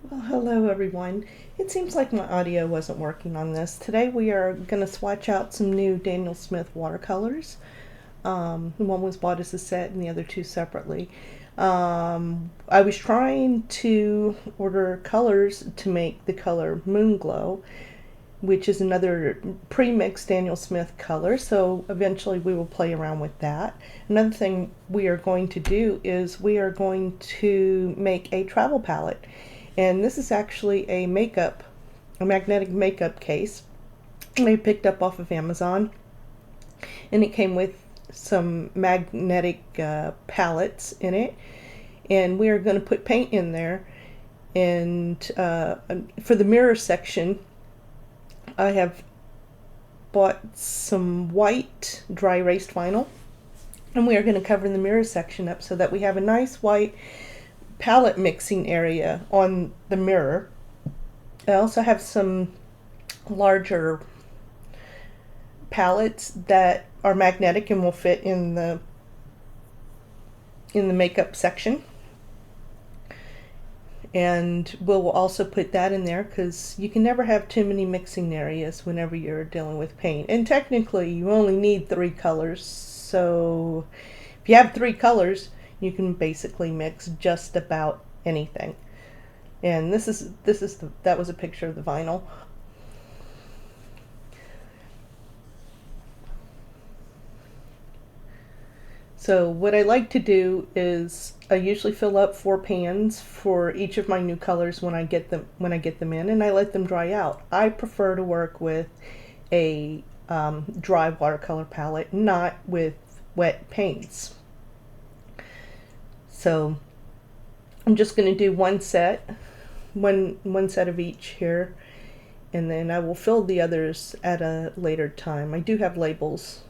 Well, hello everyone. It seems like my audio wasn't working on this. Today we are going to swatch out some new Daniel Smith watercolors. One was bought as a set and the other two separately. I was trying to order colors to make the color Moonglow, which is another pre-mixed Daniel Smith color, so eventually we will play around with that. Another thing we are going to do is we are going to make a travel palette. And this is actually a magnetic makeup case I picked up off of Amazon. And it came with some magnetic palettes in it. And we are going to put paint in there. And for the mirror section, I have bought some white dry erased vinyl. And we are going to cover the mirror section up so that we have a nice white palette mixing area on the mirror. I also have some larger palettes that are magnetic and will fit in the makeup section. And we'll also put that in there because you can never have too many mixing areas whenever you're dealing with paint. And technically you only need 3 colors, so if you have 3 colors you can basically mix just about anything. And that was a picture of the vinyl. So what I like to do is I usually fill up 4 pans for each of my new colors when I get them in, and I let them dry out. I prefer to work with a dry watercolor palette, not with wet paints. So I'm just going to do one set of each here, and then I will fill the others at a later time. I do have labels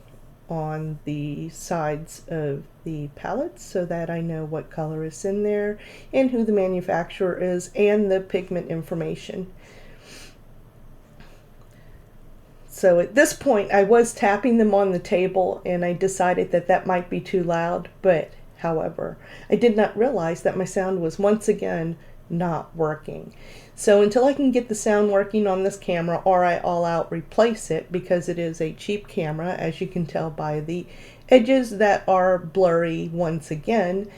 on the sides of the palettes so that I know what color is in there and who the manufacturer is and the pigment information. So at this point I was tapping them on the table, and I decided that that might be too loud, but however, I did not realize that my sound was once again not working. So until I can get the sound working on this camera, or I all out replace it, because it is a cheap camera, as you can tell by the edges that are blurry once again,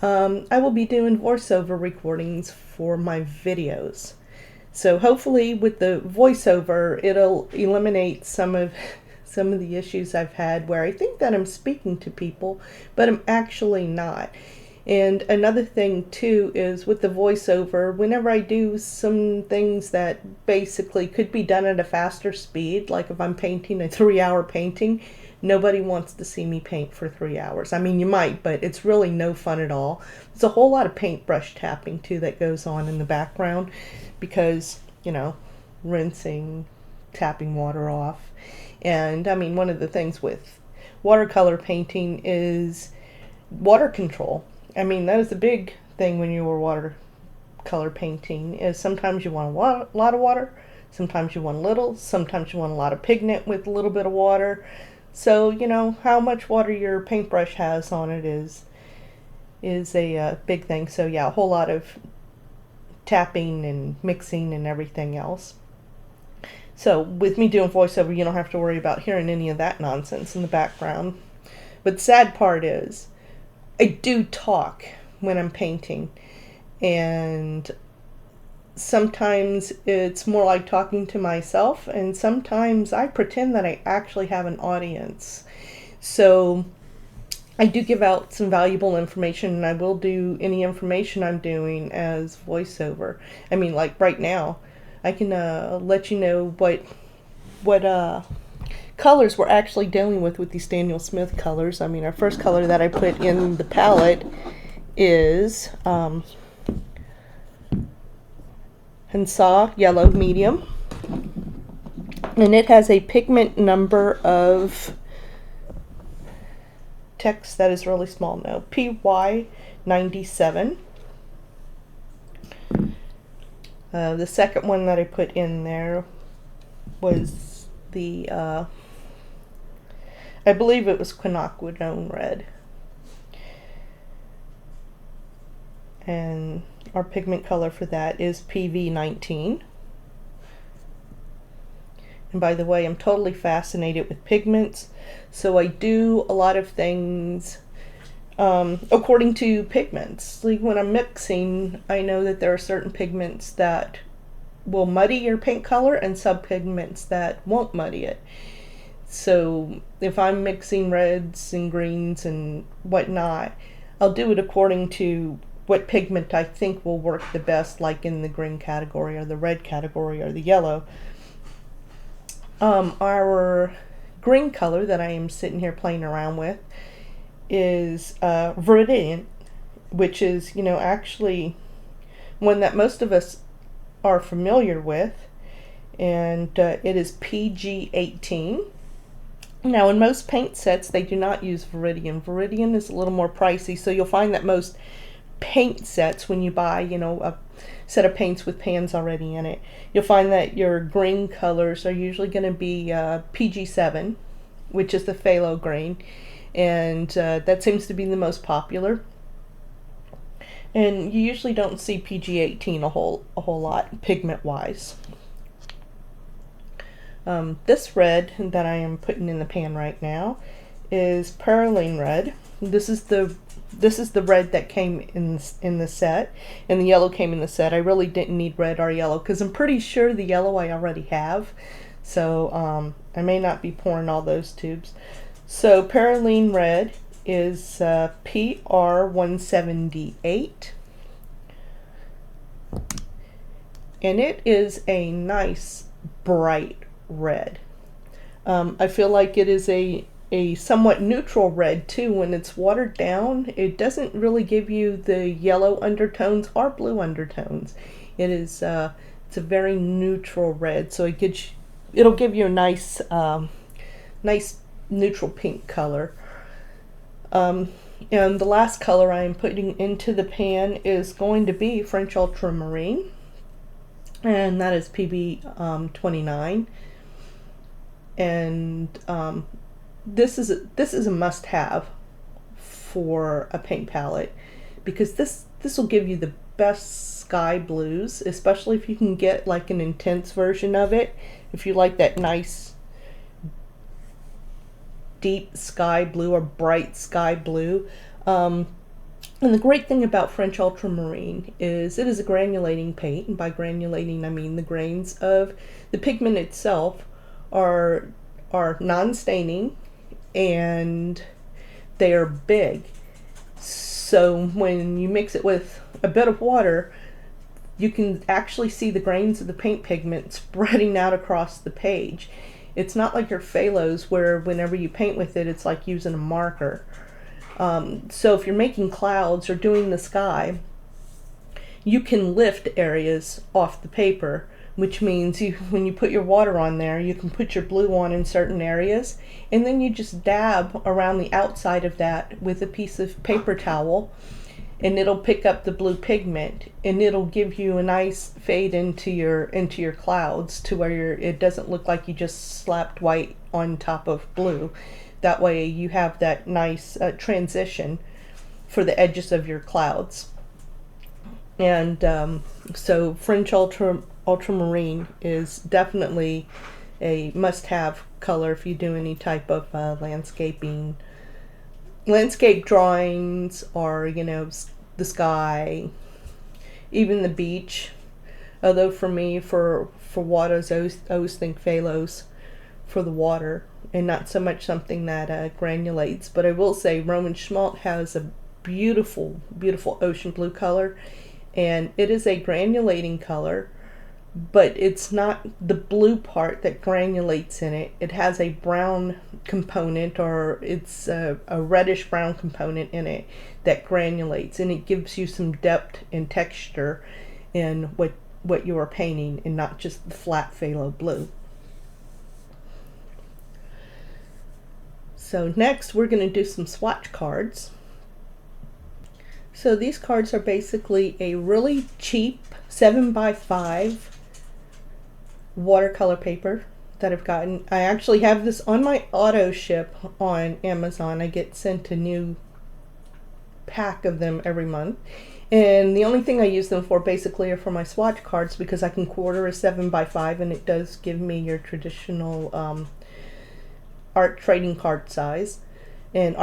I will be doing voiceover recordings for my videos. So hopefully with the voiceover it'll eliminate some of the issues I've had where I think that I'm speaking to people, but I'm actually not. And another thing too is with the voiceover, whenever I do some things that basically could be done at a faster speed, like if I'm painting a 3-hour painting, nobody wants to see me paint for 3 hours. I mean, you might, but it's really no fun at all. There's a whole lot of paintbrush tapping too that goes on in the background because, rinsing, tapping water off. And I mean, one of the things with watercolor painting is water control. I mean, that is a big thing when you were watercolor painting, is sometimes you want a lot of water, sometimes you want a little, sometimes you want a lot of pigment with a little bit of water. So, how much water your paintbrush has on it is a big thing. So yeah, a whole lot of tapping and mixing and everything else. So with me doing voiceover, you don't have to worry about hearing any of that nonsense in the background. But the sad part is, I do talk when I'm painting, and sometimes it's more like talking to myself, and sometimes I pretend that I actually have an audience. So I do give out some valuable information, and I will do any information I'm doing as voiceover. I mean, like right now, I can let you know what colors we're actually dealing with these Daniel Smith colors. I mean, our first color that I put in the palette is Hansa Yellow Medium, and it has a pigment number of text that is really small now, PY97. The second one that I put in there was the I believe it was quinacridone red. And our pigment color for that is PV19. And by the way, I'm totally fascinated with pigments, so I do a lot of things according to pigments. Like when I'm mixing, I know that there are certain pigments that will muddy your paint color and some pigments that won't muddy it. So if I'm mixing reds and greens and whatnot, I'll do it according to what pigment I think will work the best, like in the green category or the red category or the yellow. Our green color that I am sitting here playing around with is Viridian, which is, actually one that most of us are familiar with, and it is PG18. Now, in most paint sets, they do not use Viridian. Viridian is a little more pricey, so you'll find that most paint sets, when you buy, a set of paints with pans already in it, you'll find that your green colors are usually going to be PG7, which is the phthalo green, and that seems to be the most popular. And you usually don't see PG18 a whole lot pigment wise. This red that I am putting in the pan right now is Perylene red. This is the red that came in the set, and the yellow came in the set. I really didn't need red or yellow because I'm pretty sure the yellow I already have, so I may not be pouring all those tubes. So Perylene red is PR178, and it is a nice bright red. I feel like it is a somewhat neutral red too. When it's watered down, it doesn't really give you the yellow undertones or blue undertones. It's a very neutral red, so it'll give you a nice neutral pink color. And the last color I am putting into the pan is going to be French Ultramarine, and that is PB29. And this is a must-have for a paint palette, because this will give you the best sky blues, especially if you can get like an intense version of it. If you like that nice deep sky blue or bright sky blue. And the great thing about French Ultramarine is it is a granulating paint, and by granulating I mean the grains of the pigment itself are non-staining, and they are big. So when you mix it with a bit of water, you can actually see the grains of the paint pigment spreading out across the page. It's not like your phthalos where whenever you paint with it, it's like using a marker. So if you're making clouds or doing the sky, you can lift areas off the paper, which means when you put your water on there, you can put your blue on in certain areas, and then you just dab around the outside of that with a piece of paper towel, and it'll pick up the blue pigment, and it'll give you a nice fade into your clouds to where it doesn't look like you just slapped white on top of blue. That way you have that nice transition for the edges of your clouds. And so French Ultramarine is definitely a must-have color if you do any type of landscape drawings, or the sky, even the beach. Although for me, for waters, I always think phthalos for the water, and not so much something that granulates. But I will say Roman Schmaltz has a beautiful ocean blue color, and it is a granulating color, but it's not the blue part that granulates in it. It has a brown component, or it's a reddish brown component in it that granulates, and it gives you some depth and texture in what you are painting, and not just the flat phthalo blue. So next we're going to do some swatch cards. So these cards are basically a really cheap 7x5 watercolor paper that I've gotten. I actually have this on my auto ship on Amazon. I get sent a new pack of them every month. And the only thing I use them for basically are for my swatch cards, because I can quarter a 7x5, and it does give me your traditional art trading card size. And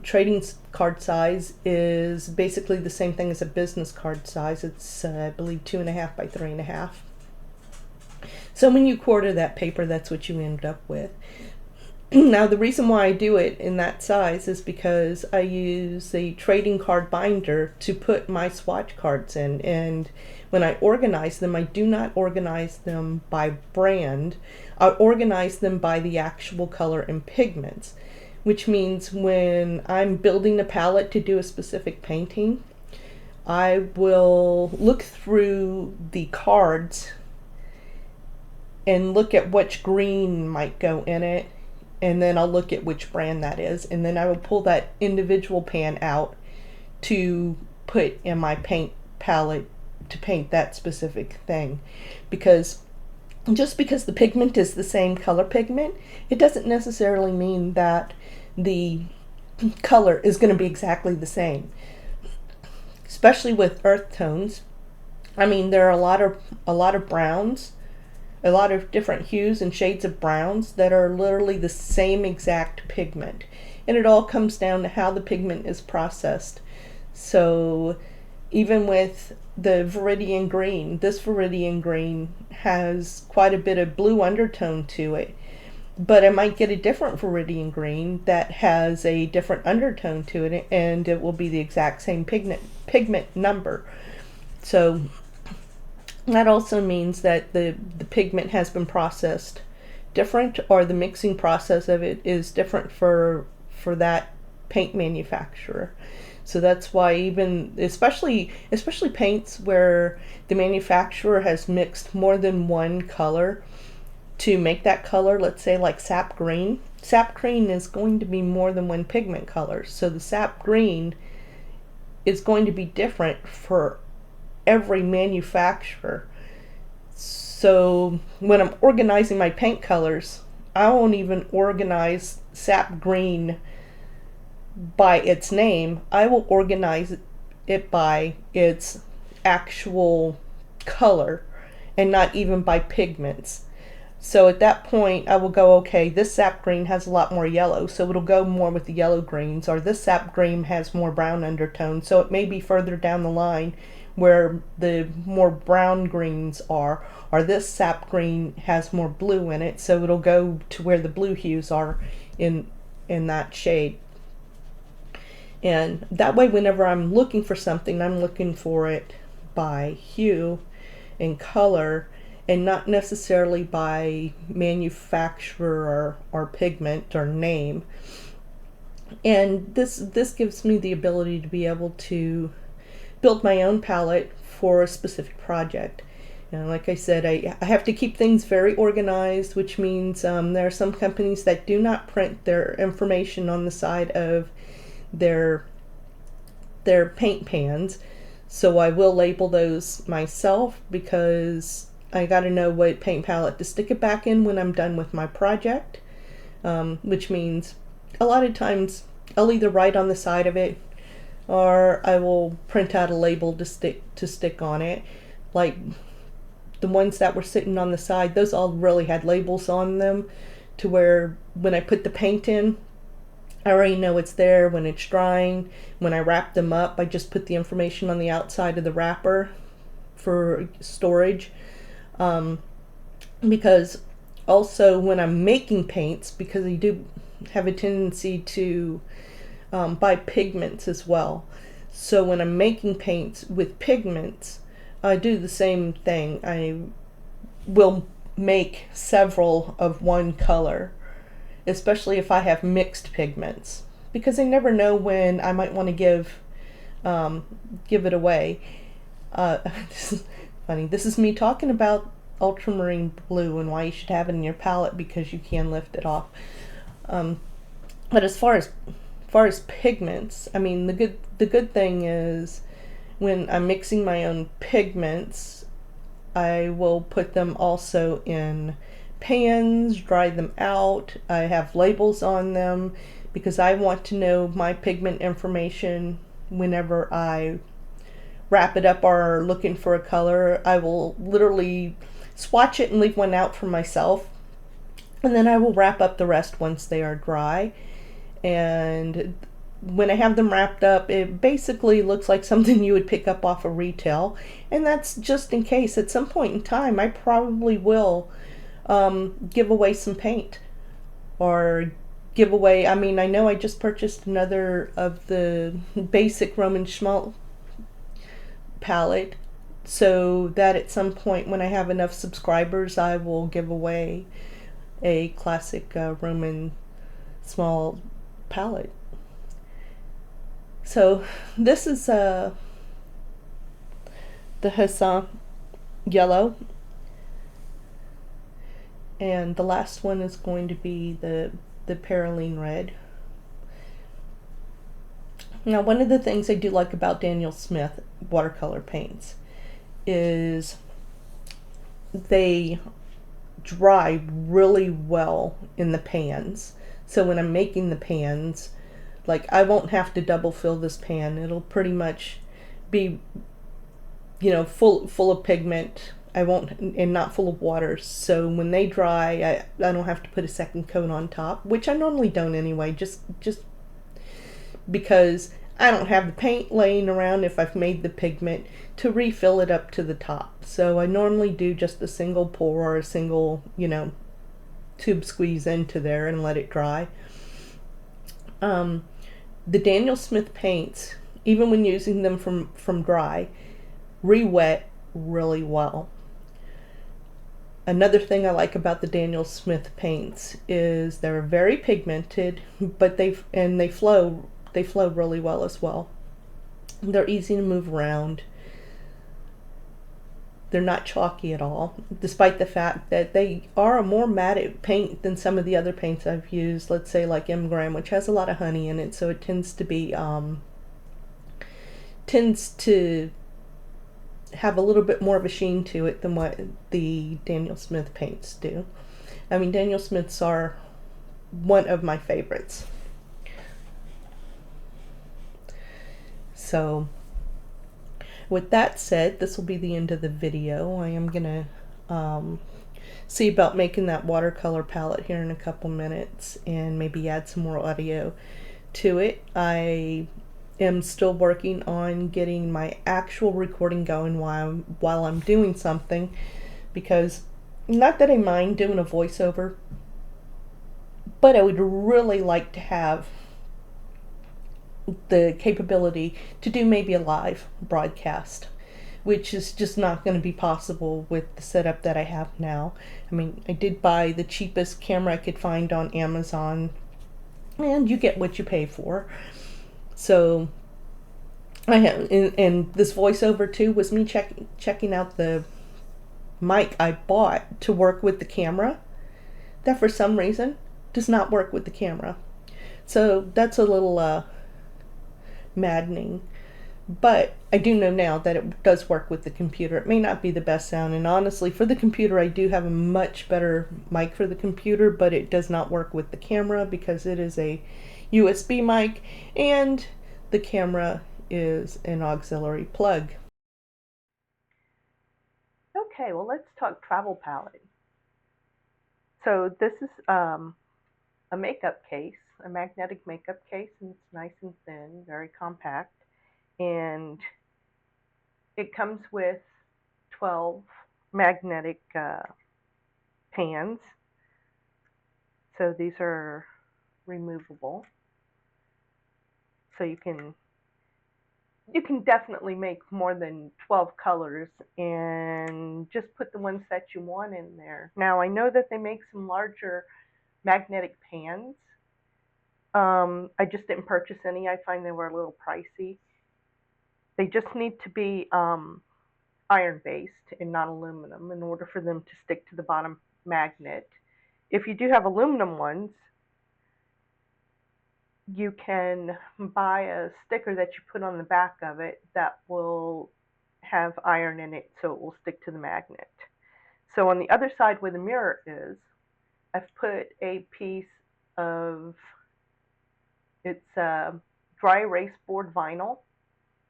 trading card size is basically the same thing as a business card size. It's I believe 2.5 by 3.5. So when you quarter that paper, that's what you end up with. Now, the reason why I do it in that size is because I use a trading card binder to put my swatch cards in. And when I organize them, I do not organize them by brand. I organize them by the actual color and pigments, which means when I'm building a palette to do a specific painting, I will look through the cards and look at which green might go in it, and then I'll look at which brand that is, and then I will pull that individual pan out to put in my paint palette to paint that specific thing. Because just because the pigment is the same color pigment, it doesn't necessarily mean that the color is going to be exactly the same. Especially with earth tones. I mean, there are a lot of browns, a lot of different hues and shades of browns that are literally the same exact pigment. And it all comes down to how the pigment is processed. So even with the Viridian green, this Viridian green has quite a bit of blue undertone to it. But I might get a different Viridian green that has a different undertone to it, and it will be the exact same pigment number. So that also means that the pigment has been processed different, or the mixing process of it is different for that paint manufacturer. So that's why even especially paints where the manufacturer has mixed more than one color to make that color, let's say like sap green. Sap green is going to be more than one pigment color. So the sap green is going to be different for every manufacturer. So when I'm organizing my paint colors, I won't even organize sap green by its name. I will organize it by its actual color and not even by pigments. So at that point, I will go, okay, this sap green has a lot more yellow, so it'll go more with the yellow greens, or this sap green has more brown undertones, so it may be further down the line where the more brown greens are, or this sap green has more blue in it, so it'll go to where the blue hues are in that shade. And that way, whenever I'm looking for something, I'm looking for it by hue and color, and not necessarily by manufacturer or pigment or name. And this gives me the ability to be able to build my own palette for a specific project. And like I said, I have to keep things very organized, which means there are some companies that do not print their information on the side of their paint pans. So I will label those myself, because I got to know what paint palette to stick it back in when I'm done with my project, which means a lot of times I'll either write on the side of it, or I will print out a label to stick on it. Like the ones that were sitting on the side, those all really had labels on them, to where when I put the paint in, I already know it's there. When it's drying, when I wrap them up, I just put the information on the outside of the wrapper for storage. Because also when I'm making paints, because I do have a tendency to buy pigments as well. So when I'm making paints with pigments, I do the same thing. I will make several of one color, especially if I have mixed pigments, because I never know when I might want to give it away. This is funny. This is me talking about ultramarine blue and why you should have it in your palette, because you can lift it off. But as far as pigments, I mean, the good thing is when I'm mixing my own pigments, I will put them also in pans, dry them out. I have labels on them because I want to know my pigment information whenever I wrap it up or looking for a color, I will literally swatch it and leave one out for myself. And then I will wrap up the rest once they are dry. And when I have them wrapped up, it basically looks like something you would pick up off of retail. And that's just in case at some point in time I probably will give away some paint or give away. I mean, I know I just purchased another of the basic Roman Schmaltz palette, so that at some point when I have enough subscribers, I will give away a classic Roman small palette. So this is the Hassan yellow, and the last one is going to be the Paraline red. Now, one of the things I do like about Daniel Smith watercolor paints is they dry really well in the pans. So when I'm making the pans, like, I won't have to double fill this pan. It'll pretty much be, full of pigment. I won't, and not full of water. So when they dry, I don't have to put a second coat on top, which I normally don't anyway, just because I don't have the paint laying around if I've made the pigment to refill it up to the top. So I normally do just a single pour or a single, tube squeeze into there and let it dry. The Daniel Smith paints, even when using them from dry, re-wet really well. Another thing I like about the Daniel Smith paints is they're very pigmented, but they flow really well as well. They're easy to move around. They're not chalky at all, despite the fact that they are a more matte paint than some of the other paints I've used. Let's say like M. Graham, which has a lot of honey in it, so it tends to have a little bit more of a sheen to it than what the Daniel Smith paints do. I mean, Daniel Smiths are one of my favorites. So with that said, this will be the end of the video. I am gonna see about making that watercolor palette here in a couple minutes and maybe add some more audio to it. I am still working on getting my actual recording going while I'm doing something, because not that I mind doing a voiceover, but I would really like to have the capability to do maybe a live broadcast, which is just not going to be possible with the setup that I have now. I mean, I did buy the cheapest camera I could find on Amazon, and you get what you pay for. So I have, and this voiceover too was me checking out the mic I bought to work with the camera, that for some reason does not work with the camera. So that's a little maddening. But I do know now that it does work with the computer. It may not be the best sound, and honestly, for the computer, I do have a much better mic for the computer, but it does not work with the camera because it is a USB mic, and the camera is an auxiliary plug. Okay, well, let's talk travel palette. So this is a makeup case, a magnetic makeup case, and it's nice and thin, very compact. And it comes with 12 magnetic pans. So these are removable. So you can definitely make more than 12 colors and just put the ones that you want in there. Now I know that they make some larger magnetic pans. I just didn't purchase any. I find they were a little pricey. They just need to be iron-based and not aluminum in order for them to stick to the bottom magnet. If you do have aluminum ones, you can buy a sticker that you put on the back of it that will have iron in it so it will stick to the magnet. So on the other side where the mirror is, I've put a piece of, it's dry erase board vinyl,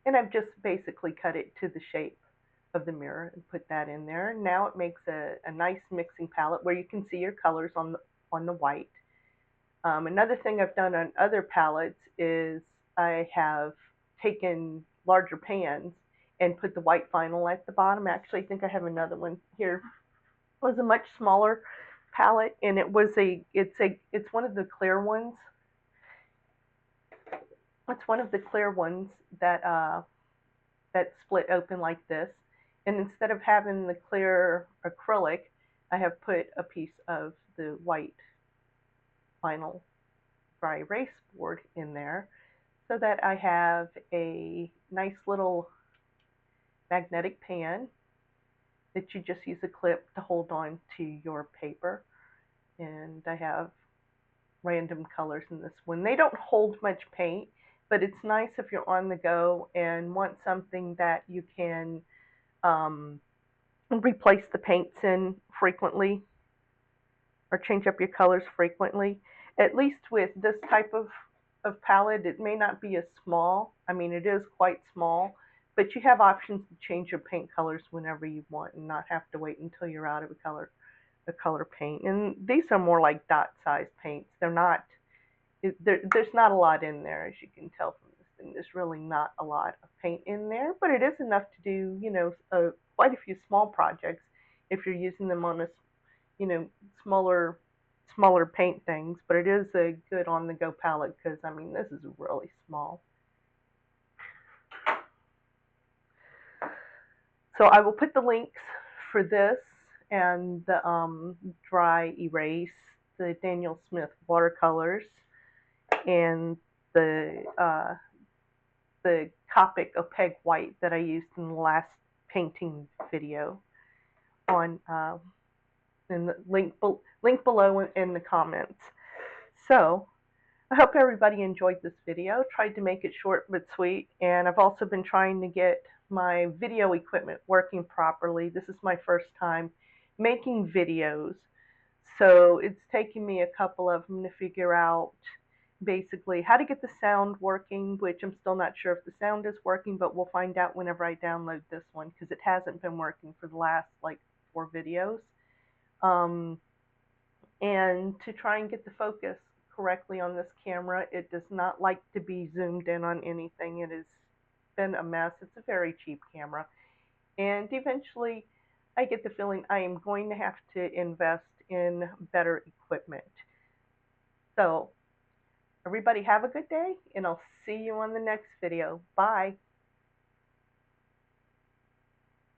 And I've just basically cut it to the shape of the mirror and put that in there. Now it makes a nice mixing palette where you can see your colors on the white. Another thing I've done on other palettes is I have taken larger pans and put the white vinyl at the bottom. Actually, I think I have another one here. It was a much smaller palette, and it's one of the clear ones. It's one of the clear ones that split open like this. And instead of having the clear acrylic, I have put a piece of the white vinyl dry erase board in there so that I have a nice little magnetic pan that you just use a clip to hold on to your paper. And I have random colors in this one. They don't hold much paint, but it's nice if you're on the go and want something that you can replace the paints in frequently or change up your colors frequently. At least with this type of palette, it may not be as small. I mean, it is quite small, but you have options to change your paint colors whenever you want and not have to wait until you're out of a color paint. And these are more like dot size paints. They're not, there's not a lot in there, as you can tell from this thing. There's really not a lot of paint in there, but it is enough to do, quite a few small projects if you're using them on a, you know, smaller smaller paint things, but it is a good on the go palette because I mean this is really small. So I will put the links for this and the dry erase, the Daniel Smith watercolors, and the Copic opaque white that I used in the last painting video on in the link below in the comments. So I hope everybody enjoyed this video. Tried to make it short but sweet, and I've also been trying to get my video equipment working properly. This is my first time making videos, so it's taking me a couple of them to figure out basically how to get the sound working, which I'm still not sure if the sound is working, but we'll find out whenever I download this one because it hasn't been working for the last like 4 videos. Um, and to try and get the focus correctly on this camera. It does not like to be zoomed in on anything. It has been a mess. It's a very cheap camera. And eventually, I get the feeling I am going to have to invest in better equipment. So, everybody have a good day, and I'll see you on the next video. Bye.